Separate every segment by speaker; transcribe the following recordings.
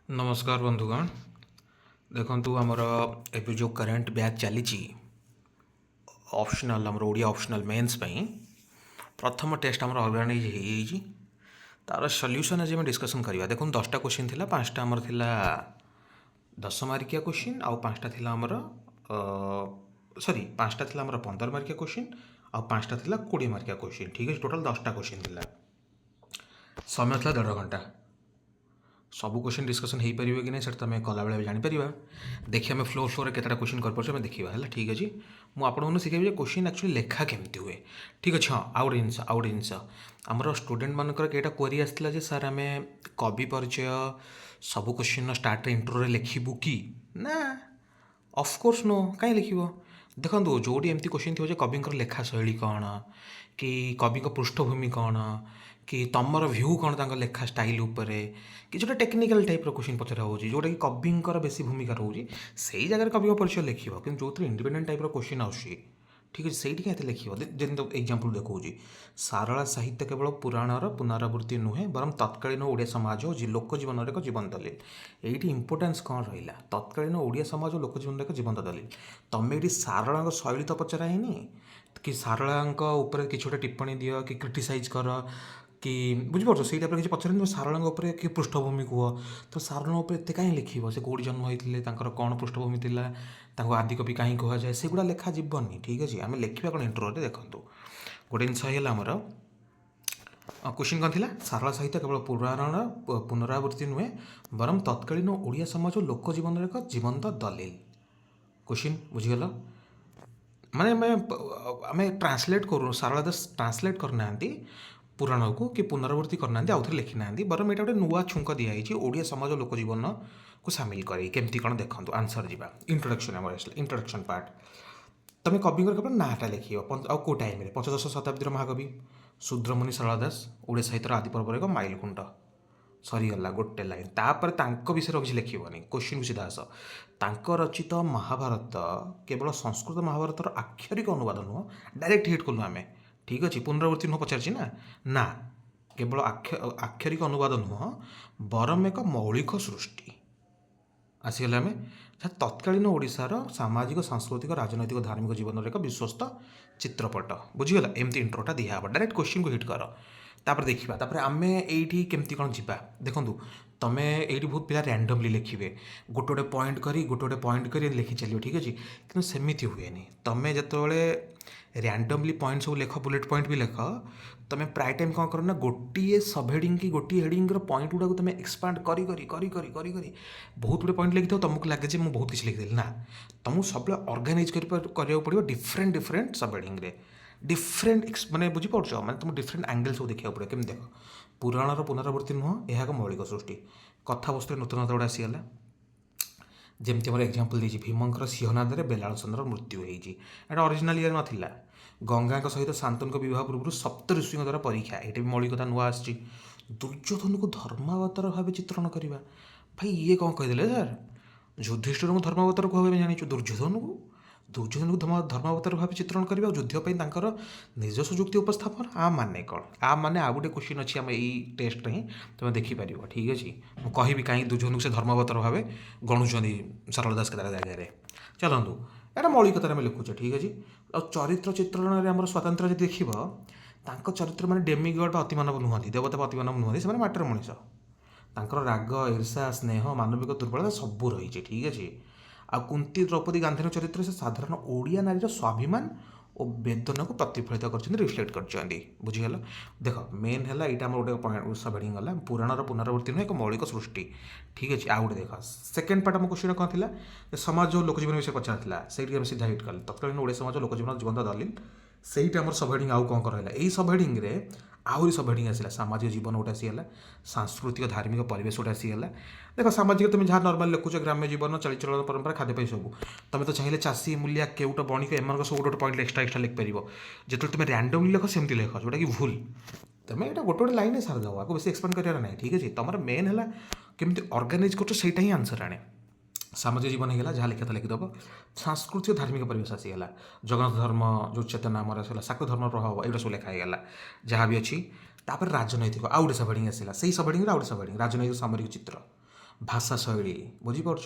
Speaker 1: नमस्कार बंधुगण। देखु आमर एवं जो करेन्ट बैच चली ऑप्शनल आमर ओडिया ऑप्शनल मेंस प्रथम टेस्ट आमर ऑर्गेनाइज हो तार सॉल्यूशन आज आम डिस्कसन करवा। देखो 10टा क्वेश्चन थिला, 5टा आमर थिला 10 मार्किया क्वेश्चन आउ 5टा थिला आमर सॉरी 5टा थिला आमर 15 मार्किया क्वेश्चन आउ 5टा थिला 20 मार्किया क्वेश्चन। ठीक है, टोटल 10टा क्वेश्चन थिला, समय था 1.5 घंटा। सब क्वेश्चन डिस्कसन हो पार कि नहीं सर तुम कला बेले जापर। देखिए आम फ्लो फ्लो केतटा क्वेश्चन कर देखा है। ठीक अच्छे, मुझे शिखेबी क्वेश्चन एक्चुअली लेखा केमती हुए। ठीक अच्छे, हाँ आउ गोटे जिनस आमर स्टूडेंट मानकर कईटा क्वेरी आसला जे सर आम कवि परिचय सब क्वेश्चन स्टार्ट इंट्रो लिखबू कि ना। ऑफकोर्स नो, कहीं लिखो। देखो जोटी एमती क्वेश्चन थी कवि लेखा शैली कौन कि कवि पृष्ठभूमि कौन कि तुमर भ्यू कौन तांको लेखा स्टाइल उपरे कि जो टेक्निकल टाइप क्वेश्चन पचरा हो जोटा कि कविंर बेसी भूमिका रोचे से जगह कवि परिचय लिख कि जो इंडिपेंडेंट टाइप क्वेश्चन आसूँ। ठीक अच्छे, से लिख जमी एग्जाम्पल देखा सारला साहित्य केवल पुराणर पुनरावृत्ति नुहे बरम तत्कालीन ओडिया समाज और लोकजीवन एक जीवन दलिल। ये इंपोर्टान्स कौन रहा तत्कालीन ओडिया समाज और लोकजीवन एक जीवन दलिल। तुम्हें ये सारला शैली तो पचरा है कि सारला कि गोटे टिप्पणी दियो कि क्रिटिसाइज कर कि बुझीपार से टाइप किसी पचार तुम सारला कि पृष्ठभूमि कह तो सारला एत कहीं लिख से कौटी जन्म होते कौन पृष्ठभूमि था आदिकवि कहीं कह जाए से गुड़ा लिखा जीवन। ठीक अच्छे, आम लिखा कौन इंट्रोरे देखो गोटे जिन आमर क्वेश्चन कौन थी सारला साहित्य केवल पुराण पुनरावृत्ति नुहे बरम तत्कालीन ओडिया समाज और लोकजीवन एक जीवंत दलिल। क्वेश्चन बुझीगल माने आम ट्रांसलेट करूँ सारला दास ट्रांसलेट करना पुराण को कि पुनरावृत्ति करना आउ थे लिखी ना बरम ये गोटे नुआ छुंक दिखाई ओडिया समाज और लोकजीवन को सामिल कर केमती कौन देखो आंसर जा इंट्रोडक्शन आम इंट्रोडक्शन पार्ट तुम कवि केवल नाटा लिख आउ कौ टाइम पंचदश शताब्दी महाकवि शूद्रमुनि सारला दास ओडिया साहित्य आदि पर्वर एक माइलखुंट सरीगला गोटे लाइन तापर विषय किसी लिखनी। क्वेश्चन को सीधा आस रचित महाभारत केवल संस्कृत महाभारतर आक्षरिक अनुवाद नुह डायरेक्ट हिट कलु आम। ठीक अच्छे, पुनरावृत्ति नुह पचार ना केवल आक्षरिक अनुवाद नुह बरम एक मौलिक सृष्टि आसीगला आम तत्कालीन ओडिशार सामाजिक सांस्कृतिक राजनैतिक धार्मिक जीवन एक विश्वस्त चित्रपट। बुझीगला एमती इंट्रोटा दिहब डायरेक्ट क्वेश्चन को हिट कर तापर देखा तापर आम ये केमती कौन जा देखूँ तुम्हें ये बहुत पिला रैंडमली लिखे गोटे गोटे पॉइंट करी गोटे गोटे पॉइंट कर लिखि चलो। ठीक अच्छे, कि सेमती हुए तुम्हें जिते रैंडमली पॉइंट सब लिख बुलेट पॉइंट भी लिख तुम्हें प्राय टाइम कौन कर गोटे सब हेडिंग कि गोटे हेडिंग पॉइंट गुड़ा तुम एक्सपांड करी करी करी करी करी करी बहुत गुटे पॉइंट लिखी तुमको लगे मुझे बहुत किसी लिखिदेली ना तुमको सब अर्गानाइज करा पड़ो डिफरेंट डिफरेंट सब हेडिंग डिफरेंट माने बुझीपार मैंने तुम डिफरेंट एंगल सब देखा पड़े केमी देख पुराणर पुनरावृत्ति नुह यह एक मौलिक सृष्टि कथावस्तु नूतनता गुड़ा आसीगला। जमती आम एक्जामपल दी भीमंकर सिंहनाद बेलाल चंद्र मृत्यु होती ओरिजिनाल इयर नाला गंगा सहित शांतनु विवाह पूर्व सप्त ऋषि द्वारा परीक्षा ये भी मौलिकता नुआ आसी। दुर्योधन को धर्मावतार भाव चित्रण करवा भाई ये कौन कहीदे सर युधिष्ठिर को धर्मावतार कह जानी दुर्योधन को धर्मावतार भाव चित्रण करवा युद्धपाई निजस्व जुक्ति उपस्थापन आ माने कौन आ माने आ गोटे क्वेश्चन अच्छी आम यही टेस्ट ही तुम देखिपर। ठीक अच्छे, मुझे कहि कहीं दुर्योधन को से धर्मावतार भाव गणुंट सारला दास के जगह चलतु यार मौलिकतार आम लिखुचे। ठीक अच्छे, और चरित्र चित्रण में आम स्वतंत्र जब देख चरित्र मैंने डेमिगड अतिमानव नुहति देवता अतिमानव नुहति से माटर मनीष राग ईर्षा स्नेह मानविक दुर्बलता सबू रही। ठीक अच्छे, आ कुंती द्रौपदी गांधी चरित्र से साधारण ओडिया नारी स्वाभिमान और वेदना को प्रतिफलित कर रिफ्लेक्ट कर बुझीगल। देख मेन है यहाँ गोटे पॉइंट सब हेडिंग गला पुराणर पुनरावृत्ति नुह एक मौलिक सृष्टि। ठीक अच्छे, आ गए देख सेकेंड पार्ट आम क्वेश्चन कौन थी समाज और लोकजीवन विषय पचार से सीधा हिट कल तत्कालीन ओडिया समाज लोकजीवन जीवन दलिल से सब हेडिंग आउ कौन रहा यही सब हेडिंग आहरी सब हेडिंग आसला सामाजिक जीवन गोटे आसीगला सांस्कृतिक धार्मिक परिवेश गोटे आसीगला। देख सामाजिक तुम जहाँ नर्माल लिखुच ग्राम्य जीवन चलचलन परंपरा खाद्यपाई सब तुम तो चाहिए चाषी मूलिया केउट बणिक एम सब गोटे पॉइंट एक्सट्रा एक्सट्रा लिखिपर जो तुम रैंडमली लिख सेमती लिख जोटा कि भूल तुम यहाँ गोटे गोटे लाइन सारिदेव आपको बेस एक्सप्लेन करार ना। ठीक अच्छे, तुम मेन है केमती अर्गानाइज कर ही आंसर आने सामाजिक जीवन होगा जहाँ लिखा था लिखिदेव सांस्कृतिक धार्मिक परिवेश आसीगला जगन्नाथ धर्म जो चेतना आमर आसला शाक्त धर्म प्रभाव ये सब लिखाईगला जहाँ भी अच्छी तापर राजनैतिक आउ गोटे सब हेडिंग आसला से सब हेडिंग आउ गोटे सब हेडिंग राजनैतिक सामरिक चित्र ଭାଷା ଶୈଳୀ ବୁଝିପାରୁଛ।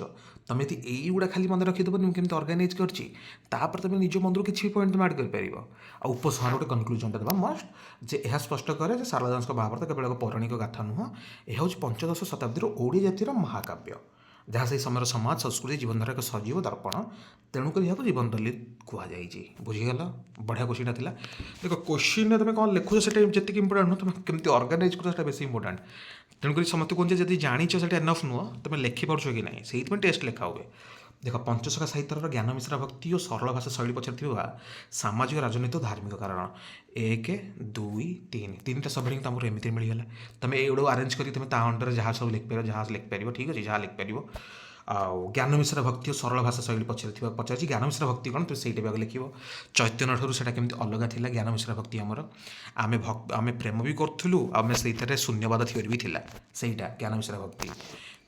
Speaker 1: ତମେ ଯଦି ଏଇଗୁଡ଼ା ଖାଲି ମନେ ରଖିଦେବ ମୁଁ କେମିତି ଅର୍ଗାନାଇଜ୍ କରିଛି, ତାପରେ ତମେ ନିଜ ମନରୁ କିଛି ବି ପଏଣ୍ଟ ତମେ ଆଡ଼୍ କରିପାରିବ। ଆଉ ଉପସଂହାର ଗୋଟେ କନକ୍ଲୁଜନଟା ଦେବା ମଷ୍ଟ, ଯେ ଏହା ସ୍ପଷ୍ଟ କରେ ଯେ ଶାରଳା ଦାସଙ୍କ ମହାଭାରତ କେବଳ ଏକ ପୌରାଣିକ ଗାଥା ନୁହଁ, ଏହା ହେଉଛି ପଞ୍ଚଦଶ ଶତାବ୍ଦୀର ଓଡ଼ିଆ ଜାତିର ମହାକାବ୍ୟ, ଯାହା ସେହି ସମୟର ସମାଜ ସଂସ୍କୃତି ଜୀବନଧାରା ଏକ ସଜୀବ ଦର୍ପଣ। ତେଣୁକରି ଏହାକୁ ଜୀବନ ଦଲିତ କୁହାଯାଇଛି। ବୁଝିଗଲ? ବଢ଼ିଆ କୋଶ୍ଚିନ୍ଟା ଥିଲା। ଦେଖ କୋଶ୍ଚିନ୍ରେ ତୁମେ କ'ଣ ଲେଖୁଛ ସେଇଟା ଯେତିକି ଇମ୍ପୋର୍ଟାଣ୍ଟ ନୁହଁ, ତୁମେ କେମିତି ଅର୍ଗାନାଇଜ୍ କରୁଛ ସେଇଟା ବେଶୀ ଇମ୍ପୋର୍ଟାଣ୍ଟ। ତେଣୁକରି ସମସ୍ତେ କୁହନ୍ତି ଯଦି ଜାଣିଛ ସେଇଟା ଏନଫ୍ ନୁହଁ, ତୁମେ ଲେଖିପାରୁଛ କି ନାହିଁ, ସେଇଥିପାଇଁ ଟେଷ୍ଟ ଲେଖା ହୁଏ। ଦେଖ ପଞ୍ଚସଖା ସାହିତ୍ୟର ଜ୍ଞାନ ମିଶ୍ରା ଭକ୍ତି ଓ ସରଳ ଭାଷା ଶୈଳୀ ପଛରେ ଥିବା ସାମାଜିକ ରାଜନୈତିକ ଧାର୍ମିକ କାରଣ 1 2 3 ତିନିଟା ସବହେଡ଼ିଂ ତମର ଏମିତି ମିଳିଗଲା। ତୁମେ ଏଇଗୁଡ଼ାକୁ ଆରେଞ୍ଜ କରି ତୁମେ ତା ଅଣ୍ଡରରେ ଯାହା ସବୁ ଲେଖିପାରିବ ଠିକ୍ ଅଛି, ଯାହା ଲେଖିପାରିବ। ଆଉ ଜ୍ଞାନ ମିଶ୍ରା ଭକ୍ତି ଓ ସରଳ ଭାଷା ଶୈଳୀ ପଛରେ ଥିବା ପଚାରିଛି ଜ୍ଞାନ ମିଶ୍ରା ଭକ୍ତି କ'ଣ, ତୁମେ ସେଇଟା ବି ଲେଖିବ। ଚୈତନ୍ୟଠାରୁ ସେଇଟା କେମିତି ଅଲଗା ଥିଲା ଜ୍ଞାନ ମିଶ୍ରା ଭକ୍ତି ଆମର, ଆମେ ପ୍ରେମ ବି କରୁଥିଲୁ, ଆମେ ସେଇଥିରେ ଶୂନ୍ୟବାଦ ଥିଓରି ବି ଥିଲା, ସେଇଟା ଜ୍ଞାନ ମିଶ୍ରା ଭକ୍ତି।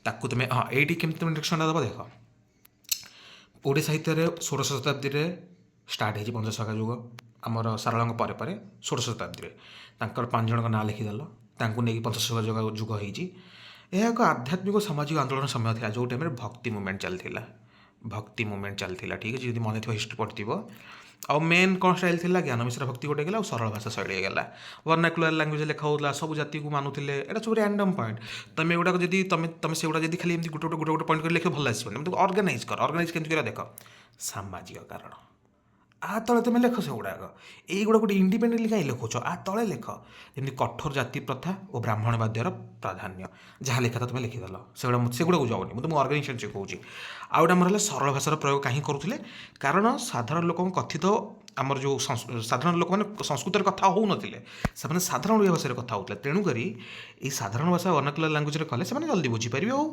Speaker 1: ତାକୁ ତୁମେ ଏଇଠି କେମିତି ତୁମେ ଇଣ୍ଡକ୍ସନ୍ଟା ଦେବ। ଦେଖ ଓଡ଼ିଆ ସାହିତ୍ୟରେ ଷୋଡ଼ଶ ଶତାବ୍ଦୀରେ ଷ୍ଟାର୍ଟ ହେଇଛି ପଞ୍ଚସଖା ଯୁଗ, ଆମର ଶାରଳାଙ୍କ ପରେ ପରେ ଷୋଡ଼ଶ ଶତାବ୍ଦୀରେ ତାଙ୍କର 5 ଜଣଙ୍କ ନାଁ ଲେଖିଦେଲ, ତାଙ୍କୁ ନେଇକି ପଞ୍ଚସଖା ଯୁଗ ହେଇଛି। ଏହା ଏକ ଆଧ୍ୟାତ୍ମିକ ସାମାଜିକ ଆନ୍ଦୋଳନ ସମୟ ଥିଲା, ଯେଉଁ ଟାଇମ୍ରେ ଭକ୍ତି ମୁଭମେଣ୍ଟ ଚାଲିଥିଲା, ଠିକ୍ ଅଛି, ଯଦି ମନେ ଥିବ ହିଷ୍ଟ୍ରି ପଢ଼ିଥିବ। ଆଉ ମେନ୍ କ'ଣ ଷ୍ଟାଇଲ୍ ଥିଲା, ଜ୍ଞାନ ମିଶ୍ରା ଭକ୍ତି ଗୋଟେ ହେଇଗଲା, ଆଉ ସରଳ ଭାଷା ଶୈଳୀ ହେଇଗଲା। ଭର୍ଣ୍ଣାକୁଲାର ଲାଙ୍ଗୁଏଜ୍ ଲେଖା ହେଉଥିଲା, ସବୁ ଜାତିକୁ ମାନୁଥିଲେ, ଏଇଟା ସବୁ ର୍ୟାଣ୍ଡମ୍ ପଏଣ୍ଟ। ତୁମେ ଏଗୁଡ଼ାକ ଯଦି ତୁମେ ସେଗୁଡ଼ା ଯଦି ଖାଲି ଏମିତି ଗୋଟେ ପଏଣ୍ଟ କରି ଲେଖିବ ଭଲ ଆସିବନି। ତୁମେ ଅର୍ଗାନାଇଜ୍ କର, ଅର୍ଗାନାଇଜ୍ କେମିତି କରିବା ଦେଖ, ସାମାଜିକ କାରଣ ତଳେ ତୁମେ ଲେଖ ସେଗୁଡ଼ାକ, ଏଇଗୁଡ଼ା ଗୋଟେ ଇଣ୍ଡିପେଣ୍ଡେଣ୍ଟଲି କାହିଁ ଲେଖୁଛ, ତଳେ ଲେଖ। ଯେମିତି କଠୋର ଜାତି ପ୍ରଥା ଓ ବ୍ରାହ୍ମଣବାଦ୍ୟର ପ୍ରାଧାନ୍ୟ, ଯାହା ଲେଖା ତୁମେ ଲେଖିଦେଲ, ସେଗୁଡ଼ାକୁ ଯାଉନି, ମୁଁ ତୁମକୁ ଅର୍ଗାନାଇଜେସନ୍ କହୁଛି। ଆଉ ଗୋଟେ ଆମର ହେଲା ସରଳ ଭାଷାର ପ୍ରୟୋଗ କାହିଁ କରୁଥିଲେ, କାରଣ ସାଧାରଣ ଲୋକଙ୍କ କଥିତ ଆମର ଯେଉଁ ସାଧାରଣ ଲୋକମାନେ ସଂସ୍କୃତରେ କଥା ହେଉନଥିଲେ, ସେମାନେ ସାଧାରଣ ଓଡ଼ିଆ ଭାଷାରେ କଥା ହେଉଥିଲେ। ତେଣୁକରି ଏଇ ସାଧାରଣ ଭାଷା ଭର୍ଣ୍ଣାକୁଲାର ଲାଙ୍ଗୁଏଜ୍ରେ କଲେ ସେମାନେ ଜଲ୍ଦି ବୁଝିପାରିବେ, ଆଉ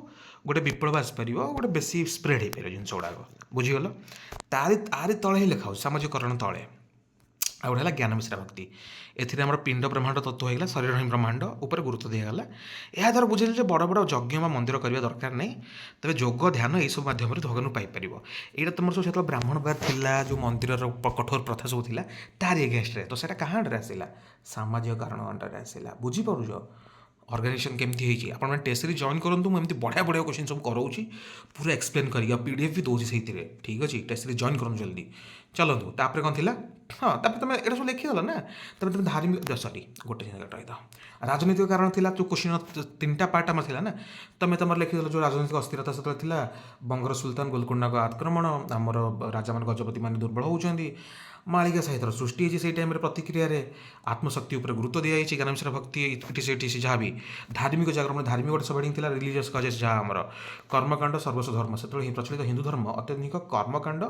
Speaker 1: ଗୋଟେ ବିପ୍ଳବ ଆସିପାରିବ, ଆଉ ଗୋଟେ ବେଶୀ ସ୍ପ୍ରେଡ୍ ହେଇପାରିବ ଜିନିଷ ଗୁଡ଼ାକ। ବୁଝିଗଲ? ତାରି ତଳେ ହିଁ ଲେଖା ହେଉଛି ସାମାଜିକରଣ ତଳେ। ଆଉ ଗୋଟେ ହେଲା ଜ୍ଞାନ ମିଶ୍ରା ଭକ୍ତି, ଏଥିରେ ଆମର ପିଣ୍ଡ ବ୍ରହ୍ମାଣ୍ଡ ତତ୍ତ୍ୱ ହେଇଗଲା, ଶରୀର ହିଁ ବ୍ରହ୍ମାଣ୍ଡ ଉପରେ ଗୁରୁତ୍ୱ ଦିଆଗଲା। ଏହା ଦ୍ୱାରା ବୁଝିଲେ ଯେ ବଡ଼ ବଡ଼ ଯଜ୍ଞ ବା ମନ୍ଦିର କରିବା ଦରକାର ନାହିଁ, ତେବେ ଯୋଗ ଧ୍ୟାନ ଏହିସବୁ ମାଧ୍ୟମରେ ଭଗବାନଙ୍କୁ ପାଇପାରିବ। ଏଇଟା ତୁମର ସବୁ ସେତେବେଳେ ବ୍ରାହ୍ମଣବାଦ ଥିଲା, ଯେଉଁ ମନ୍ଦିରର କଠୋର ପ୍ରଥା ସବୁ ଥିଲା ତାରି ଏଗେନ୍ଷ୍ଟରେ, ତ ସେଇଟା କାହା ଅଣ୍ଡରରେ ଆସିଲା, ସାମାଜିକ କାରଣ ଅଣ୍ଡରରେ ଆସିଲା। ବୁଝିପାରୁଛ ଅର୍ଗାନାଇଜେସନ୍ କେମିତି ହେଇଛି? ଆପଣମାନେ ଟେଷ୍ଟରେ ଜଏନ୍ କରନ୍ତୁ, ମୁଁ ଏମିତି ବଢ଼ିଆ କୋଶ୍ଚିନ୍ ସବୁ କରାଉଛି, ପୁରା ଏକ୍ସପ୍ଲେନ୍ କରିକି, ଆଉ PDF ବି ଦେଉଛି ସେଇଥିରେ, ଠିକ୍ ଅଛି। ଟେଷ୍ଟରେ ଜଏନ୍ କରନ୍ତୁ ଜଲ୍ଦି। ଚାଲନ୍ତୁ ତାପରେ କ'ଣ ଥିଲା, ତାପରେ ତୁମେ ଏଇଟା ସବୁ ଲେଖିଦେଲ ନା, ତାପରେ ତୁମେ ଧାର୍ମିକ ଗୋଟେ ଜାଗାରେ ରହିଥାଅ। ରାଜନୈତିକ କାରଣ ଥିଲା, ଯେଉଁ କୋଶ୍ଚିନ୍ 3ଟା ପାର୍ଟ ଆମର ଥିଲା ନା, ତୁମର ଲେଖିଦେଲ ଯେଉଁ ରାଜନୈତିକ ଅସ୍ଥିରତା ସେତେବେଳେ ଥିଲା, ବଙ୍ଗର ସୁଲତାନ ଗୋଲକୋଣ୍ଡାଙ୍କ ଆକ୍ରମଣ, ଆମର ରାଜାମାନେ ଗଜପତିମାନେ ଦୁର୍ବଳ ହେଉଛନ୍ତି, ମାଳିକା ସାହିତ୍ୟର ସୃଷ୍ଟି ହେଇଛି ସେଇ ଟାଇମ୍ରେ ପ୍ରତିକ୍ରିୟାରେ, ଆତ୍ମଶକ୍ତି ଉପରେ ଗୁରୁତ୍ୱ ଦିଆଯାଇଛି, ଜ୍ଞାନ ମିଶ୍ରା ଭକ୍ତି ଇଟିସି ଯାହା ବି ଧାର୍ମିକ ଜାଗରଣ, ଧାର୍ମିକ ଗୋଟେ ସବହେଡ଼ିଂ ଥିଲା, ରିଲିଜିୟସ୍ କଜେସ୍ ଯାହା ଆମର କର୍ମକାଣ୍ଡ ସର୍ବସ୍ୱ ଧର୍ମ, ସେତେବେଳେ ହିଁ ପ୍ରଚଳିତ ହିନ୍ଦୁ ଧର୍ମ ଅତ୍ୟଧିକ କର୍ମକାଣ୍ଡ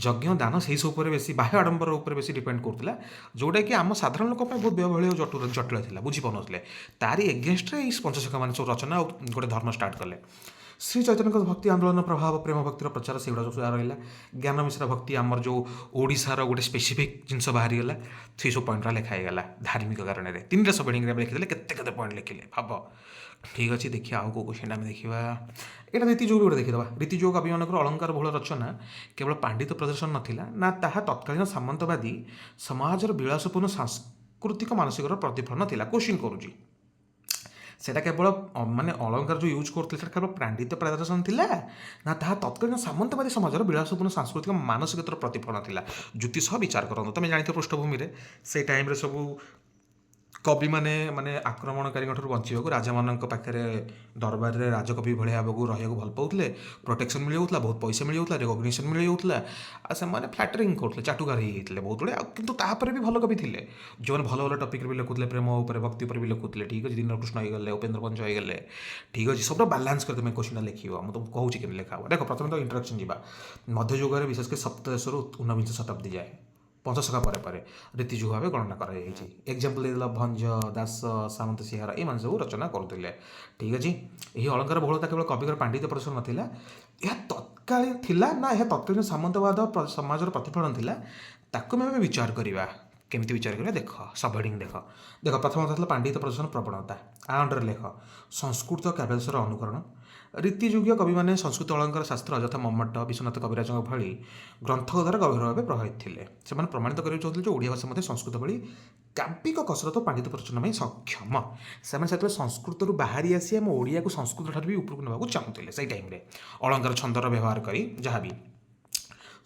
Speaker 1: ଯଜ୍ଞ ଦାନ ସେହିସବୁ ଉପରେ ବେଶୀ, ବାହ୍ୟ ଆଡ଼ମ୍ବର ଉପରେ ବେଶୀ ଡିପେଣ୍ଡ କରୁଥିଲା, ଯେଉଁଟାକି ଆମ ସାଧାରଣ ଲୋକ ପାଇଁ ବହୁତ ବ୍ୟୟବହୁଳ ଓ ଜଟିଳ ଥିଲା, ବୁଝିପାରୁନଥିଲେ। ତାରି ଏଗେନ୍ଷ୍ଟରେ ଏଇ ପଞ୍ଚସଖାମାନେ ସବୁ ରଚନା ଆଉ ଗୋଟେ ଧର୍ମ ଷ୍ଟାର୍ଟ କଲେ। ଶ୍ରୀ ଚୈତନ୍ୟଙ୍କ ଭକ୍ତି ଆନ୍ଦୋଳନ ପ୍ରଭାବ, ପ୍ରେମ ଭକ୍ତିର ପ୍ରଚାର, ସେଗୁଡ଼ା ସବୁ ରହିଲା। ଜ୍ଞାନ ମିଶ୍ରା ଭକ୍ତି ଆମର ଯେଉଁ ଓଡ଼ିଶାର ଗୋଟେ ସ୍ପେସିଫିକ୍ ଜିନିଷ ବାହାରିଗଲା, ସେସବୁ ପଏଣ୍ଟରା ଲେଖା ହେଇଗଲା ଧାର୍ମିକ କାରଣରେ। 3ଟା ସବହେଡ଼ିଂରେ ଆମେ ଲେଖିଦେଲେ କେତେ ପଏଣ୍ଟ ଲେଖିଲେ ଭାବ। ଠିକ୍ ଅଛି, ଦେଖିବା ଆଉ କେଉଁ କୋଶ୍ଚିନ୍ ଆମେ ଦେଖିବା। ଏଇଟା ରୀତିଯୋଗ ଗୋଟେ ଦେଖିଦେବା। ରୀତିଯୋଗ କବିମାନଙ୍କର ଅଳଙ୍କାର ବହୁଳ ରଚନା କେବଳ ପାଣ୍ଡିତ ପ୍ରଦର୍ଶନ ନଥିଲା ନା, ତାହା ତତ୍କାଳୀନ ସାମନ୍ତବାଦୀ ସମାଜର ବିଳାସପୂର୍ଣ୍ଣ ସାଂସ୍କୃତିକ ମାନସିକର ପ୍ରତିଫଳନ ଥିଲା। କୋଶ୍ଚିନ୍ କରୁଛି, সেটা କେବଳ ମାନେ ଅଳଙ୍କାର ଯେଉଁ ୟୁଜ୍ କରୁଥିଲେ ସେଟା କେବଳ ପାଣ୍ଡିତ୍ୟ ପ୍ରଦର୍ଶନ ଥିଲା ନା, ତାହା ତତ୍କାଳୀନ ସାମନ୍ତବାଦୀ ସମାଜର ବିଳାସପୂର୍ଣ୍ଣ ସାଂସ୍କୃତିକ ମାନସିକତାର ପ୍ରତିଫଳନ ଥିଲା। ଯୁକ୍ତି ସହ ବିଚାର କରନ୍ତୁ। ତୁମେ ଜାଣିଥିବ ପୃଷ୍ଠଭୂମିରେ ସେଇ ଟାଇମ୍ରେ ସବୁ କବିମାନେ ମାନେ ଆକ୍ରମଣକାରୀଙ୍କଠାରୁ ବଞ୍ଚିବାକୁ ରାଜାମାନଙ୍କ ପାଖରେ ଦରବାରରେ ରାଜକବି ଭଳିଆ ରହିବାକୁ ଭଲ ପାଉଥିଲେ, ପ୍ରୋଟେକ୍ସନ୍ ମିଳିଯାଉଥିଲା, ବହୁତ ପଇସା ମିଳିଯାଉଥିଲା, ରେକଗ୍ନିସନ୍ ମିଳିଯାଉଥିଲା, ଆଉ ସେମାନେ ଫ୍ଲାଟରିଂ କରୁଥିଲେ, ଚାଟୁକାର ହେଇଯାଇଥିଲେ ବହୁତ ଗୁଡ଼ିଏ। ଆଉ କିନ୍ତୁ ତାପରେ ବି ଭଲ କବି ଥିଲେ, ଯେଉଁମାନେ ଭଲ ଭଲ ଟପିକ୍ରେ ବି ଲେଖୁଥିଲେ, ପ୍ରେମ ଉପରେ ଭକ୍ତି ଉପରେ ବି ଲେଖୁଥିଲେ। ଠିକ୍ ଅଛି, ଦୀନକୃଷ୍ଣ ହେଇଗଲେ, ଉପେନ୍ଦ୍ର ପଞ୍ଚ ହେଇଗଲେ। ଠିକ୍ ଅଛି, ସବୁଟା ବାଲାନ୍ସ କରି ତୁମେ କୋଶ୍ଚିନ୍ଟା ଲେଖିବ। ମୁଁ ତୁମକୁ କହୁଛି କେମିତି ଲେଖା ହେବ। ଦେଖ ପ୍ରଥମେ ତ ଇଣ୍ଟ୍ରୋଡକ୍ସନ୍ ଯିବା। ମଧ୍ୟଯୁଗରେ ବିଶେଷ କରି ସପ୍ତଦଶରୁ ଊନବିଂଶ ଶତାବ୍ଦୀ ଯାଏ ପଞ୍ଚସଖା ପରେ ପରେ ରୀତିଯୁଗ ଭାବେ ଗଣନା କରାଯାଇଛି। ଏକ୍ଜାମ୍ପଲ୍ ଦେଇଦେଲା ଭଞ୍ଜ, ଦାସ, ସାମନ୍ତ ସିଂହାର, ଏମାନେ ସବୁ ରଚନା କରୁଥିଲେ। ଠିକ୍ ଅଛି, ଏହି ଅଳଙ୍କାର ବହୁଳତା କେବଳ କବିଙ୍କର ପାଣ୍ଡିତ୍ୟ ପ୍ରଦର୍ଶନ ନଥିଲା, ଏହା ତତ୍କାଳୀନ ଥିଲା ନା, ଏହା ତତ୍କାଳୀନ ସାମନ୍ତବାଦ ସମାଜର ପ୍ରତିଫଳନ ଥିଲା, ତାକୁ ଆମେ ବିଚାର କରିବା। केमती विचार करें देख सबहेडिंग देख देख प्रथम कथा पांडित्य प्रदर्शन प्रवणता आ अंडर लेख संस्कृत काव्यांशर अनुकरण रीतिजुगीय कवि मैंने संस्कृत अलंकार शास्त्र यथा मम्मट विश्वनाथ कविराज भली ग्रंथ द्वारा गभीर भाव प्रभावित थे से प्रमाणित करने चाहते ओडिया भाषा मध्य संस्कृत भली काव्यिक कसरत पांडित्य प्रदर्शन में सक्षम से संस्कृत बाहरी आसी आम ओडिया को संस्कृत ठार भी उपरକୁ ନେବାକୁ ଚାହୁଁଥିଲେ ସେଇ ଟାଇମ୍ରେ अलंकार छंदर व्यवहार करी जहाँ भी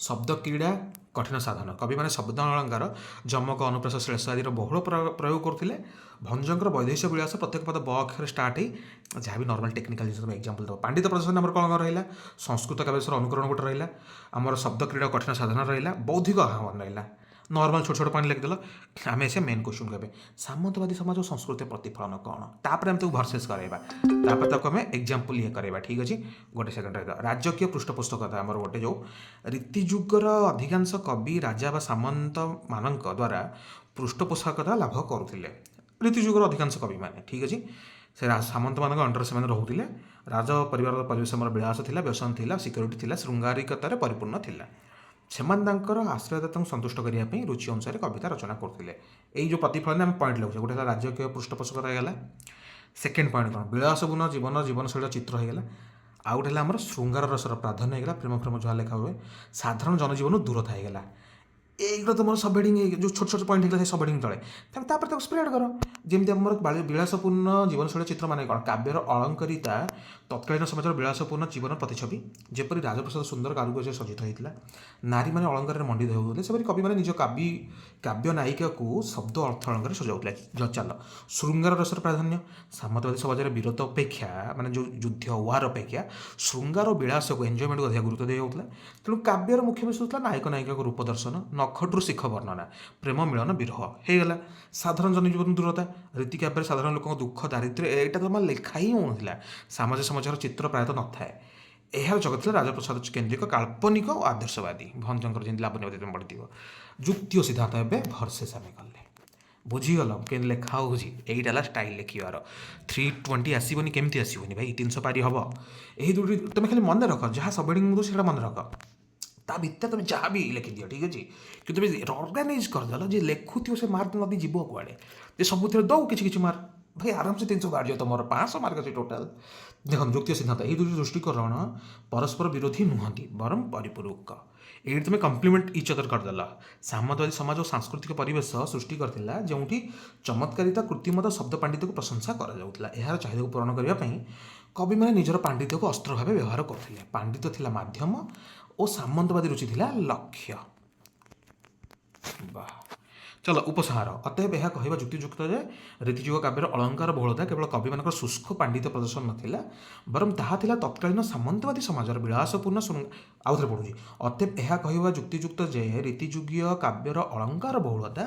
Speaker 1: शब्द क्रीड़ा कठिन साधन कवि मैंने शब्द अलंकार जमक अनुप्रास श्लेष आदि बहुल प्रयोग करते भंजंकर वैदेश्य विलास प्रत्येक पद ब अक्षर स्टार्ट हो जहाँ भी नॉर्मल टेक्निकल जिन एग्जांपल दो पांडित्य प्रदर्शन आम कौन रहा संस्कृत काव्यांशर अनुकरण गोटे रहा आमर शब्द क्रीड़ा कठिन साधन रहा बौद्धिक आह्वान रहा नॉर्मल छोट छोट पानी लिखिदेल आम से मेन क्वेश्चन के सामंतवादी समाज और संस्कृति प्रतिफलन कौन तापर आम भर्सेस कराइबा आम एग्जांपल ये कराइबा ठीक अच्छे गोटे सेकेंड राजकीय पृष्ठपोषकता आमर गोटे जो रीतिजुगर अधिकांश कवि राजा व सामंत मान द्वारा पृष्ठपोषकता लाभ करुले रीतिजुगर अधिकांश कवि मैंने ठीक अच्छे से सामंत मान अंडर से रोते राज परिवार परिवेश विलास था व्यसन था सिक्योरिटी था श्रृंगारिकतार परिपूर्ण था सेमानंतर आश्रयदाता संतुष्ट करने रुचि अनुसार कविता रचना करते यही जो प्रतिफलन आम पॉइंट लगुचे गोटे राजकीय पृष्ठपोषकता होगा सेकेंड पॉइंट कौन विलासपूर्ण जीवन जीवनशैली चित्र होगा आउ गए आम श्रृंगार रसर प्राधान्य होगा प्रेम प्रेम जहाँ लिखा हुए साधारण जनजीवन दूरता होगा এইগুলো তো ମୋର ସବହେଡ଼ିଂ ଯେଉଁ ଛୋଟ ଛୋଟ ପଏଣ୍ଟ ହେଇଥିଲା ସେ ସବହେଡ଼ିଂ ତଳେ ତାପରେ ତାକୁ ସ୍ପ୍ରେଡ୍ କର ଯେମିତି ଆମର ବିଳାସପୂର୍ଣ୍ଣ ଜୀବନଶୈଳୀ ଚିତ୍ର ମାନେ କ'ଣ କାବ୍ୟର ଅଳଙ୍କରିତା ତତ୍କାଳୀନ ସମାଜର ବିଳାସପୂର୍ଣ୍ଣ ଜୀବନ ପ୍ରତିଛବି ଯେପରି ରାଜପ୍ରସାଦ ସୁନ୍ଦର କାରୁକାର୍ଯ୍ୟ ସଜ୍ଜିତ ହୋଇଥିଲା ନାରୀମାନେ ଅଳଙ୍କାରରେ ମଣ୍ଡିତ ହେଉଥିଲେ ସେପରି କବିମାନେ ନିଜ କାବ୍ୟ ନାୟିକାକୁ ଶବ୍ଦ ଅର୍ଥ ଅଳଙ୍କାରରେ ସଜାଉଥିଲେ ଚାଲ ଶୃଙ୍ଗାର ରସର ପ୍ରାଧାନ୍ୟ ସାମନ୍ତବାଦୀ ସମାଜରେ ବୀରତ୍ୱ ଅପେକ୍ଷା ମାନେ ଯେଉଁ ଯୁଦ୍ଧ ୱାର ଅପେକ୍ଷା ଶୃଙ୍ଗାର ଓ ବିଳାସକୁ ଏନ୍ଜୟମେଣ୍ଟକୁ ଅଧିକ ଗୁରୁତ୍ୱ ଦିଆଯାଉଥିଲା ତେଣୁ କାବ୍ୟର ମୁଖ୍ୟ ବିଷୟ ଥିଲା ନାୟକ ନାୟିକାଙ୍କ ରୂପ ଦର୍ଶନ ନଖଟରୁ ଶିଖ ବର୍ଣ୍ଣନା ପ୍ରେମ ମିଳନ ବିରହ ହେଇଗଲା ସାଧାରଣ ଜନଜୀବନ ଦୂରତା ରୀତି କାବ୍ୟରେ ସାଧାରଣ ଲୋକଙ୍କ ଦୁଃଖ ଦାରିଦ୍ର୍ୟ ଏଇଟା ତ ଆମର ଲେଖା ହିଁ ହେଉନଥିଲା ସମାଜର ଚିତ୍ର ପ୍ରାୟତଃ ନଥାଏ ଏହାର ଜଗତ ଥିଲା ରାଜପ୍ରସାଦ କେନ୍ଦ୍ରିକ କାଳ୍ପନିକ ଓ ଆଦର୍ଶବାଦୀ ଭଞ୍ଜଙ୍କର ଯେମିତି ଲାବଣ୍ୟବତୀ ତୁମେ ପଢ଼ିଥିବ ଯୁକ୍ତି ଓ ସିଦ୍ଧାନ୍ତ ଏବେ ଭର୍ସେସ୍ ଆମେ କଲେ ବୁଝିଗଲ କେମିତି ଲେଖା ହେଉଛି ଏଇଟା ହେଲା ଷ୍ଟାଇଲ୍ ଲେଖିବାର 320 ଆସିବନି କେମିତି ଆସିବନି ଭାଇ 300 ପାରି ହେବ ଏହି ଦୁଇଟି ତୁମେ ଖାଲି ମନେ ରଖ ଯାହା ସବହେଡ଼ିଂ ଦେଉଛି ସେଇଟା ମନେ ରଖ ତା ଭିତରେ ତୁମେ ଯାହା ବି ଲେଖିଦିଅ ଠିକ୍ ଅଛି କିନ୍ତୁ ତୁମେ ଅର୍ଗାନାଇଜ୍ କରିଦେଲ ଯେ ଲେଖୁଥିବ ସେ ମାର୍କ ନଦି ଯିବ କୁଆଡ଼େ ଯେ ସବୁଥିରେ ଦେଉ କିଛି କିଛି ମାର୍କ ଭାଇ ଆରାମସେ 300 ବାହାରିଯିବ ତୁମର 500 ମାର୍କ ଅଛି ଟୋଟାଲ୍ ଦେଖନ୍ତୁ ଯୁକ୍ତି ସିଦ୍ଧାନ୍ତ ଏହି ଦୁଇଟି ଦୃଷ୍ଟିକୋଣ ପରସ୍ପର ବିରୋଧୀ ନୁହନ୍ତି ବରଂ ପରିପୂରକ ଏଇଠି ତୁମେ କମ୍ପ୍ଲିମେଣ୍ଟ ଇଚ୍ ଅଦର କରିଦେଲ ସାମନ୍ତବାଦୀ ସମାଜ ଓ ସାଂସ୍କୃତିକ ପରିବେଶ ସୃଷ୍ଟି କରିଥିଲା ଯେଉଁଠି ଚମତ୍କାରିତା କୃତ୍ରିମତା ଶବ୍ଦ ପାଣ୍ଡିତ୍ୟକୁ ପ୍ରଶଂସା କରାଯାଉଥିଲା ଏହାର ଚାହିଦାକୁ ପୂରଣ କରିବା ପାଇଁ କବିମାନେ ନିଜର ପାଣ୍ଡିତ୍ୟକୁ ଅସ୍ତ୍ର ଭାବେ ବ୍ୟବହାର କରୁଥିଲେ ପାଣ୍ଡିତ୍ୟ ଥିଲା ମାଧ୍ୟମ ଓ ସାମନ୍ତବାଦୀ ରୁଚି ଥିଲା ଲକ୍ଷ୍ୟ ବାହ चलो उपसंहार अतएव यह कह युक्तियुक्त जे रीतिजुग काव्यर अलंकार बहुलता केवल कविमान शुष्क पांडित्य प्रदर्शन नाला बरं ताहा तत्कालीन सामंतवादी समाजर विलासपूर्ण आउ थे पढ़ुची अतएव यह कह युक्तियुक्त जे रीतिजुगीय काव्यर अलंकार बहुलता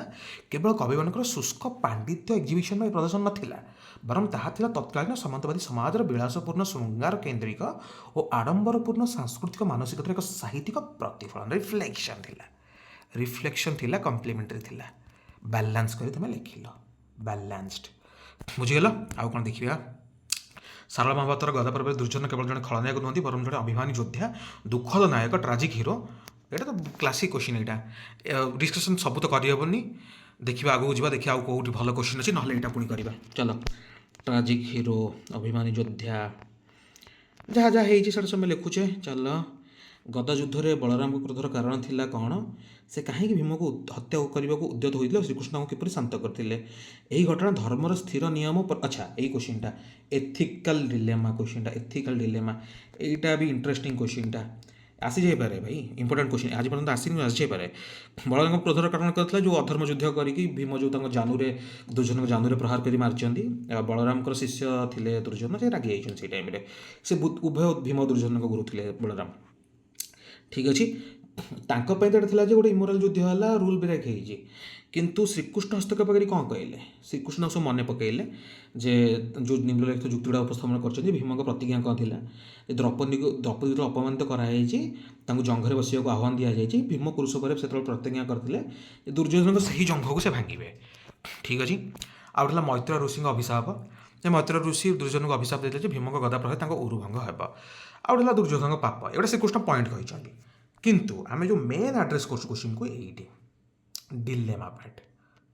Speaker 1: केवल कविमान शुष्क पांडित्य एक्जिबिशन में प्रदर्शन नाला बरं ताहा तत्कालीन सामंतवादी समाजर विलासपूर्ण श्रृंगार केन्द्रिक और आडंबरपूर्ण सांस्कृतिक मानसिकतार एक साहित्यिक प्रतिफलन रिफ्लेक्शन थिला कम्प्लीमेंटरी थिला बैलेंस कर तुम लिखिल बैलेंस्ड बुझीगल आउ कौन देखा सारला महाभारतर गदा पर्व दुर्योधन केवल जड़े खलनायक नुहति बरं जड़े अभिमानी योद्धा दुखद नायक ट्राजिक हिरो यहाँ तो क्लासिक क्वेश्चन यहाँ डिस्कसन सब तो करहबनी देखा आगू जा देखिए आउ कौटी भल क्वेश्चन अच्छी ना यहाँ पुणी करवा चलो ट्राजिक हिरो अभिमानी योद्धा जहाँ जहाँ हो सब लिखुचे चल गदा युद्ध में बलराम क्रोधर कारण थिला कौन से कहीं भीम को हत्या करने को उद्यत होता श्रीकृष्ण को किपर शांत करते यही घटना धर्मर स्थिर नियम अच्छा यही क्वेश्चनटा एथिकल डिलेमा क्वेश्चनटा एथिकल डिलेमा यहाँ भी इंटरेस्टिंग क्वेश्चनटा आसी जापे भाई इंपोर्टेंट क्वेश्चन आज पर्यटन आसनी आसीपे बलराम क्रोधर कारण करता जो अधर्म युद्ध करके भीम जो जानूरे दुर्योधन जानूरे प्रहार कर मार्चंती बलराम शिष्य थे दुर्योधन से रागी जाइए से टाइम से उभय भीम दुर्योधन गुरु थे बलराम ठीक अच्छे तांपाई तो था गोटे इमोराल युद्ध है रूल ब्रेक हो किंतु श्रीकृष्ण हस्तक्षेप कर कौन कहले श्रीकृष्ण सब मन पकड़े जे जो निम्नलिखित युक्तिगुड़ा उपस्थापन कर भीम प्रतिज्ञा कौन थी द्रौपदी जो अपमानित कराई जंघे बस आह्वान दि जाए भीम पुरुष पर से प्रतिज्ञा करते दुर्योधन से ही जंघ को से भांगे ठीक अच्छे आउ गला मैत्र ऋषि अभिशाप मैत्र ऋषि दुर्योधन को अभिशाप देते भीम गदा प्रभाव उरुभंग हो आउ गला दुर्योधन पाप एटा श्रीकृष्ण पॉइंट कहते किंतु आम जो मेन आड्रेस कर क्वेश्चन को ये dilemma part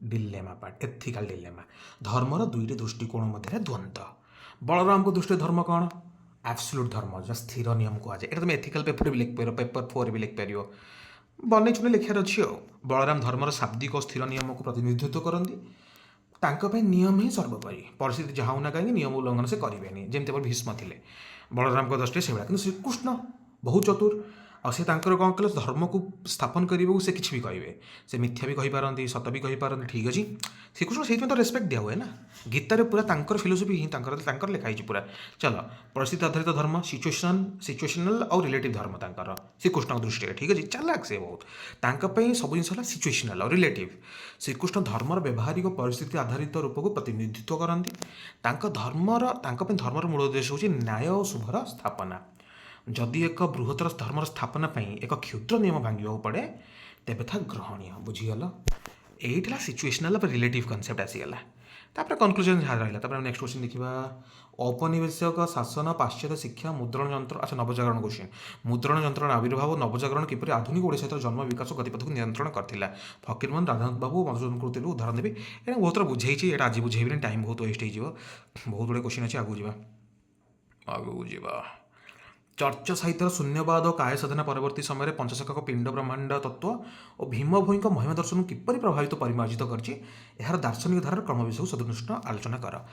Speaker 1: dilemma part ethical dilemma धर्मर दुईटी दृष्टिकोण मध्य द्वंद्व बलराम को दृष्टि धर्म कौन एब्सोल्यूट धर्म जो स्थिर नियम कहुए यहाँ तुम एथिकल पेपर भी लिखिपर पेपर 4 भी लिखिपर बन चुने लिखार अच्छी बलराम धर्मर शाब्दिक और स्थिर नियम को प्रतिनिधित्व करती तांको ପାଇଁ नियम ही सर्वोपरि परिस्थिति जहाँ होना कहीं नियम उल्लंघन से करेंगे जमी भीष्म थे बलराम दृष्टि से कि श्रीकृष्ण बहुत चतुर आ सी कौन कले धर्म को स्थापन करने से किसी भी कहे से मिथ्या भी कहीपारती सत भी कहीपारती ठीक अच्छे श्रीकृष्ण से तो रेस्पेक्ट दिया हुए ना गीतार पूरा फिलोसफी ही लिखाई पूरा चलो परिस्थिति आधारित धर्म सिचुएशनल और रिलेटिव धर्म तांकर श्रीकृष्ण दृष्टि ठीक अच्छे चालाक से बहुत सब जिन सिचुएशनल और रिलेटिव श्रीकृष्ण धर्मर व्यावहारिक परिस्थिति आधारित रूप को प्रतिनिधित्व करती धर्मर मूल उद्देश्य हूँ न्याय और शुभर स्थापना जदि एक बृहत्तर धर्मर स्थापना एक क्षुद्र नियम भांगा पड़े तेरे था ग्रहणीय बुझीगल यही सिचुएशनल रिलेटिव कनसेप्ट आसीगला तापर कनक्लूजन जहाँ रहा नेक्स्ट क्वेश्चन देखा औपनिवेशिक शासन पाश्चात्य शिक्षा मुद्रण यंत्र अच्छा नवजागरण क्वेश्चन मुद्रण यंत्र आविर्भाव नवजागरण किपरि आधुनिक ओडिशा जन्म विकास गतिपथ को नियंत्रण करथिला फकीरमोहन राधानाथ बाबू मधुसूदन कृति उदाहरण देवी ये बहुत बुझे आज बुझेबी टाइम बहुत वेस्ट हो बहुत गुड़े क्वेश्चन अच्छे आगू जावा चर्च साहित्यर शून्यवाद और काय साधना परवर्ती समय पंचशखक पिंड ब्रह्मांड तत्व और भीम भोई महिमा दर्शन किपरि प्रभावित परिमार्जित कर दार्शनिक धारार क्रम विषय सदनुष्ण आलोचना कर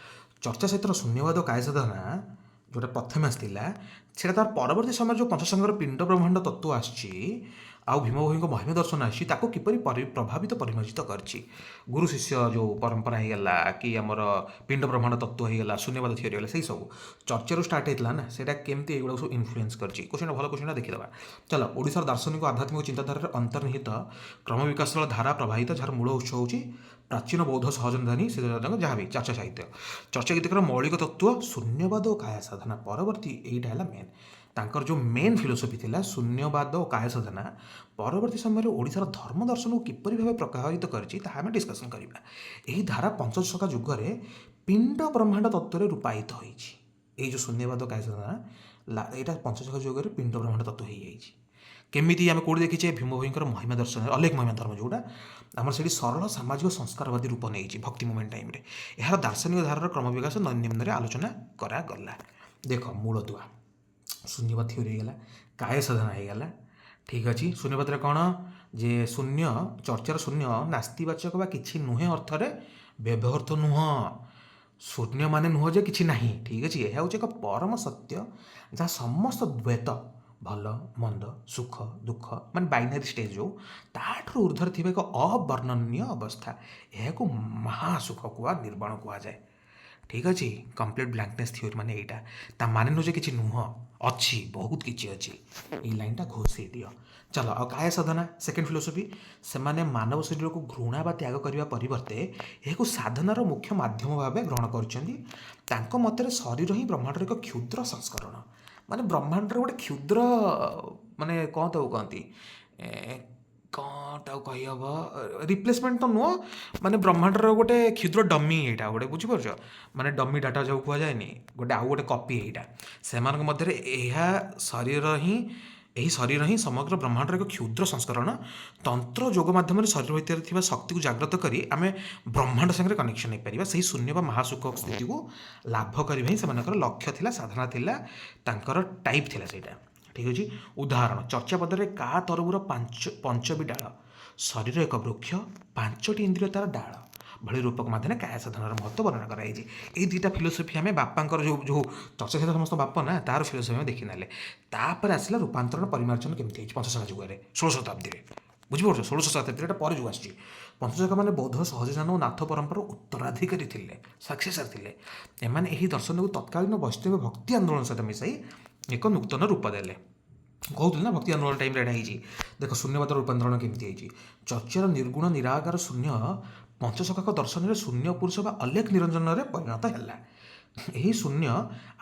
Speaker 1: चर्चा साहित्यर शून्यवाद और काय साधना जोटा प्रथम आसाला से तार परवर्ती समय जो पंचशखर पिंड ब्रह्मांड तत्व आसी आउ भीम भोई महिमा दर्शन आसी किपरि प्रभावित परिमार्जित कर गुरु शिष्य जो परंपरा होगला कि आमर पिंड ब्रह्मांड तत्व होगला शून्यवाद थियोरी होगा से सब चर्चा स्टार्ट होता ना से केमती एगुड़ा सब इन्फ्लुएंस कर क्वेश्चन भल क्वेश्चन देखीदा चलो ओडिशार दार्शनिक आध्यात्मिक चिंताधारा अंतर्निहित क्रम विकास धारा प्रभावित जार मूल उत्स हूँ प्राचीन बौद्ध सहजनधानी से जहाँ भी चर्चा साहित्य चर्चा गीतिकर मौलिक तत्व शून्यवाद और काय साधना परवर्ती यहीटा है मेन तांकर जो मेन फिलोसफी थिला शून्यवाद और काय साधना परवर्ती समय ओडिशार धर्म दर्शन को किपरि भाव प्रभावित करछि ताहा आमे डिस्कसन करिबा एही धारा पंचशखा जुगरे पिंड ब्रह्मांड तत्व रूपायित होइछि एही जो शून्यवाद और काय साधना एटा पंचशखा जुगरे पिंड ब्रह्मांड तत्व हो जाइछि केमिति आमे कोड देखिछे भीम भोईंकर महिमा दर्शन अलेख महिमा धर्म जोड़ा आमर से सरल सामाजिक संस्कारवादी रूप नहीं भक्ति मुवमेंट टाइम यार दार्शनिक धारार क्रम विकास निम्न आलोचना करागला देख मूल दुआ शून्यवाद थ्योरी होगा काय साधना होगा ठीक अच्छे शून्यवाद कौन जे शून्य चर्चार शून्य नास्तिवाचक बा किछि नुहे अर्थरे व्यवहर्थ नुह शून्य माने नुह जे किछि नाही ठीक अच्छे यह हूँ एक परम सत्य जहाँ समस्त द्वैत भल मंद सुख दुख मान बाइनारी स्टेज जो ताठू ऊर्धर थी एक अवर्णनीय अवस्था यह महासुख कुआ निर्वाण कुआए ठीक अच्छे कंप्लीट ब्लैंकनेस थ्योरी माने यहाँ माने नुजे किछि नुह अच्छी बहुत किछि अच्छी ये लाइनटा घोषे दियो चलो आ काय साधना सेकेंड फिलोसफी से माने मानव शरीर को घृणा बा त्याग करने परिवर्ते यह साधनार मुख्य माध्यम भाव ग्रहण कर मत शरीर ही ब्रह्मांडर एक क्षुद्र संस्करण माने ब्रह्मांडर गोटे क्षुद्र माने कौन तो कहती कौन कहीहब रिप्लेसमेंट तो नुह माने ब्रह्मांडर गोटे क्षुद्र डमी यहाँ गोटे बुझीपार माने डमी डाटा जो कहुए गोटे आउ गोटे कपी यहाँ से शरीर ही समग्र ब्रह्मांडर एक क्षुद्र संस्करण तंत्र जोग माध्यम शरीर भितर शक्ति को जागृत करी आमे ब्रह्मांड संगे कनेक्शन हो पार से शून्य व महासुख स्थिति को लाभ करने ही से लक्ष्य थिला साधना थिला तांकर टाइप थिला सेटा ठीक अच्छे उदाहरण चर्चा पदरे का तरबुर पंचबी डाल शरीर एक वृक्ष पांचटी इंद्रिय तार डाल भली रूपक माध्यम काय साधनार महत्व वर्णना कराई ये दुईटा फिलोसफी आम बापांकर जो जो चर्चा सहित समस्त बाप ना तार फिलोसफी में देखी ना तापर आसला रूपांतरण परिमार्जन केमती पंचशखा जुगे 16 शताब्दी बुझीपार 16 शताब्दी पर जो आसी पंचशखा मैंने बौद्ध सहजजान और नाथ परंपरा उत्तराधिकारी थे सक्सेसर थे एमाने यही दर्शन को तत्कालीन वैष्णव भक्ति आंदोलन सहित मिसाई एक नूतन रूप देले कहते ना भक्ति आंदोलन टाइम एटा होती देख शून्यवाद रूपांतरण केमती चर्चार निर्गुण निराकार शून्य पंचशखा दर्शन में शून्य पुरुष बा अलेख निरंजन परिणत है यही शून्य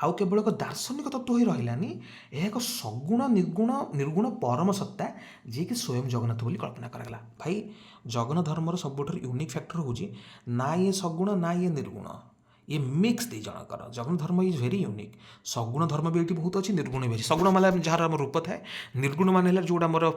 Speaker 1: आउ केवल एक दार्शनिक तत्व ही रही एक सगुण निर्गुण परम सत्ता जी कि स्वयं जगन्नाथ बोली कल्पना कराला भाई जगन्नाथ धर्मर सबुठ यूनिक फैक्टर हूँ ना ये सगुण ना ये निर्गुण ये मिक्स दी जनकर जगन्नाथ धर्म इज वेरी यूनिक सगुण धर्म भी ये बहुत अच्छी निर्गुण भी अच्छी सगुण माने जहाँ रूप थाए निर्गुण मान जोड़ा मोर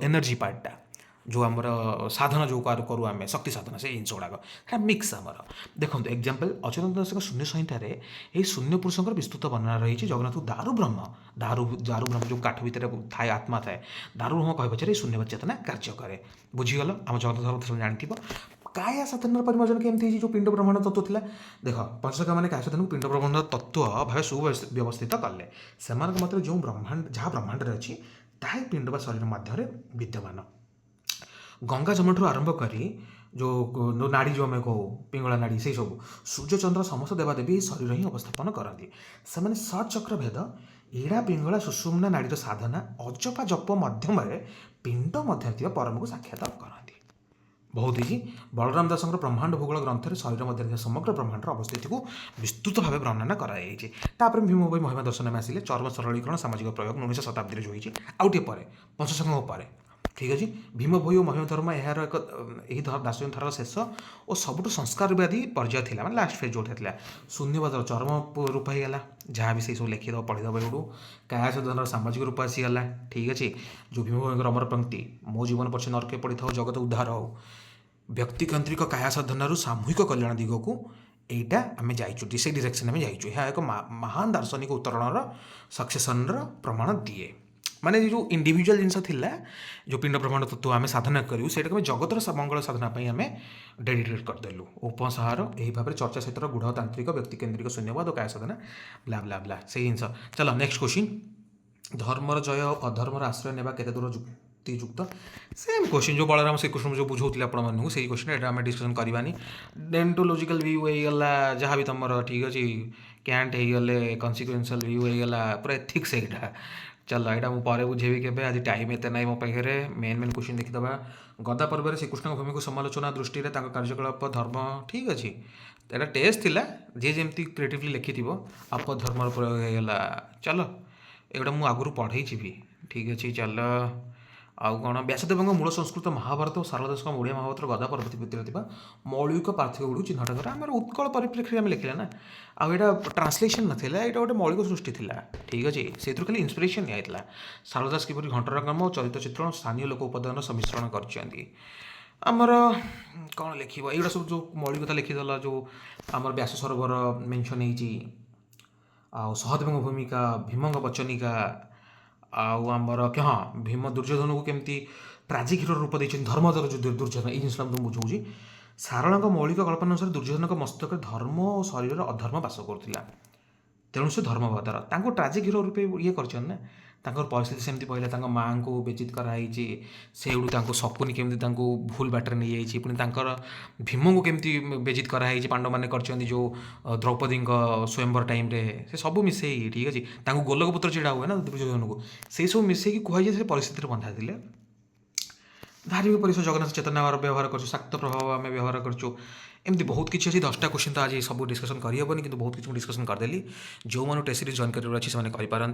Speaker 1: एनर्जी पार्टा जो आमर साधना जो करूँ आम शक्ति साधना से जिन गुड़ाक है मिक्स आमर देखो एग्जाम्पल अच्युतानंद दास शून्य संहितार यही शून्य पुरुषर विस्तृत वर्णना रही जगन्नाथ को दारु ब्रह्म दारु ब्रह्म जो काठ भितर थाए आत्मा थाए दारु ब्रह्म कह पचारे शून्यवाद चेतना कार्य कै बुझीगल आम जगन्नाथ धर्म सब जानथिब काया साधन परिमार्जन केमती जो पिंड ब्रह्मांड तत्व थिला देख पंचसखा मैंने काया साधन पिंड ब्रह्मांड तत्व भाव सुव्यवस्थित कले से मत जो ब्रह्मांड जहाँ ब्रह्मांड अच्छी ताही पिंड बा शरीर मध्य विद्यमान गंगा जमठू आरंभ करी जो नाड़ी जो आम कहू पिंगला नाड़ी से सब सूर्य चंद्र समस्त देवादेवी शरीर ही अवस्थापन करती से षट चक्र भेद इड़ा पिंगला सुषुम्ना नाड़ीर साधना अजपा जप मध्यम पिंड मध्य परम को साक्षात करती बहुत इजी बलराम दास ब्रह्मांड भूगोल ग्रंथ में शरीर मध्य समग्र ब्रह्मांड अवस्थिति को विस्तृत भाव वर्णना कराई भीम भोई महिमा दर्शन में आसिले चर्म सरलीकरण सामाजिक प्रयोग 19 शताब्दी जो आउटे पर पंचसंघ ठीक अच्छे भीम भोई और महिमा धर्म यार एक दास धारार शेष और सबुठ संस्कारवादी पर्याय था मैं लास्ट फेज जो था शून्यवाद चरम रूप होगा जहाँ भी से सब लिखिद पढ़ीद एवं काया साधन सामाजिक रूप आसीगला ठीक अच्छे जो भीम भोई अमर पंक्ति मो जीवन पछे नरके पड़ी था जगत उद्धार हो व्यक्तिकेन्द्रिक काया साधन सामूहिक कल्याण दिग को एटा आम जाइचु से डिरेक्शन आम जाइचु यह एक महान दार्शनिक उत्तरण सक्सेसन प्रमाण दिए माने जो इंडिविजुअल जिनस थिला जो पिंड ब्रह्मांड तत्व आम साधना करूँ से जगतर मंगल साधना आम डेडिकेट करदेलु उपसंहार यही भाव में चर्चा क्षेत्र गूढ़तांत्रिक व्यक्तिकेन्द्रिक शून्यवाद और काय साधना ब्ला ब्ला ब्ला से जिन चलो नेक्स्ट क्वेश्चन धर्मर जय अधर्मर आश्रय नेबा केते दूर युक्तियुक्त सेम क्वेश्चन जो बलराम श्रीकृष्ण जो बुझाऊे आपण से क्वेश्चन एटा आम डिस्कसन करवानी डेंटोलॉजिकल व्यू होगा जहाँ भी तुम ठीक अच्छे कैंट होगले कन्सिक्वेंशियल व्यू होगा पूरा एथिक्स एटा चल यहाँ मुझे बुझेबी के आज टाइम एत ना मो पाखे मेन मेन क्वेश्चन देखीद गदा पर्व में श्रीकृष्ण भूमि को समालोचना दृष्टि कार्यकलाप धर्म ठीक अच्छे यहाँ टेस्ट थिला जी जमी क्रिएटिवली लिखि आप धर्म प्रयोग होगा चलो एगुटा मुझे आगुरी पढ़े भी ठीक अच्छे चल आउ कौन व्यासदेव मूल संस्कृत महाभारत और सारदा दास ओडिया महाभारत गदा पर्वत भितर मौलिक पार्थक्य गुड़ चिन्हट कर आम उत्कल परिप्रेक्षी आम लिखला ना आईटा ट्रांसलेसन नाला यहाँ गोटे मौलिक सृष्टि था ठीक अच्छे से खाली इन्स्पिरेसन निया सारदा दास किपरि घंटर काम और चरित्र चित्रण स्थानीय लोक उपादान सम्मिश्रण करमर कौन लिख ये सब जो मौलिक कथा लिखिदेल जो आम व्यास सरोवर मेनसन हो सहदेव भूमिका भीम वचनिका आमर हाँ भीम दुर्योधन को केमती ट्राजिक हिरो रूप देते धर्मधर जो दुर्योधन ये जिन तुम बुझाऊँगी सारणा मौलिक कल्पना अनुसार दुर्योधन मस्तक धर्म और शरीर अधर्म बास करुला तेणु से धर्मवादर ट्राजिक हिरो रूपे ये कर परिस्थिति सेमती पहले माँ को बेचित कराई से सपुनी केमती भूल बाटर नहीं जाइए पुणी भीम को केमती बेचित कराई पांडव मैंने कर जो द्रौपदी स्वयंवर टाइम से सब मिसे ठीक अच्छे गोलक पुत्र छेड़ा हुए ना दुर्योधन को से सब मिसेक कहुए से परिस्थिति बंधा थे धार्मिक परिसर जगन्नाथ चेतना व्यवहार कर शाक्त प्रभाव आम व्यवहार करमती बहुत किसी अच्छी 10टा क्वेश्चन तो आज सब डिस्कसन करहबनी कि बहुत किसी डिस्कसन करदेली जो मैंने टेस्ट सीरीज जॉइन कर अच्छी से करें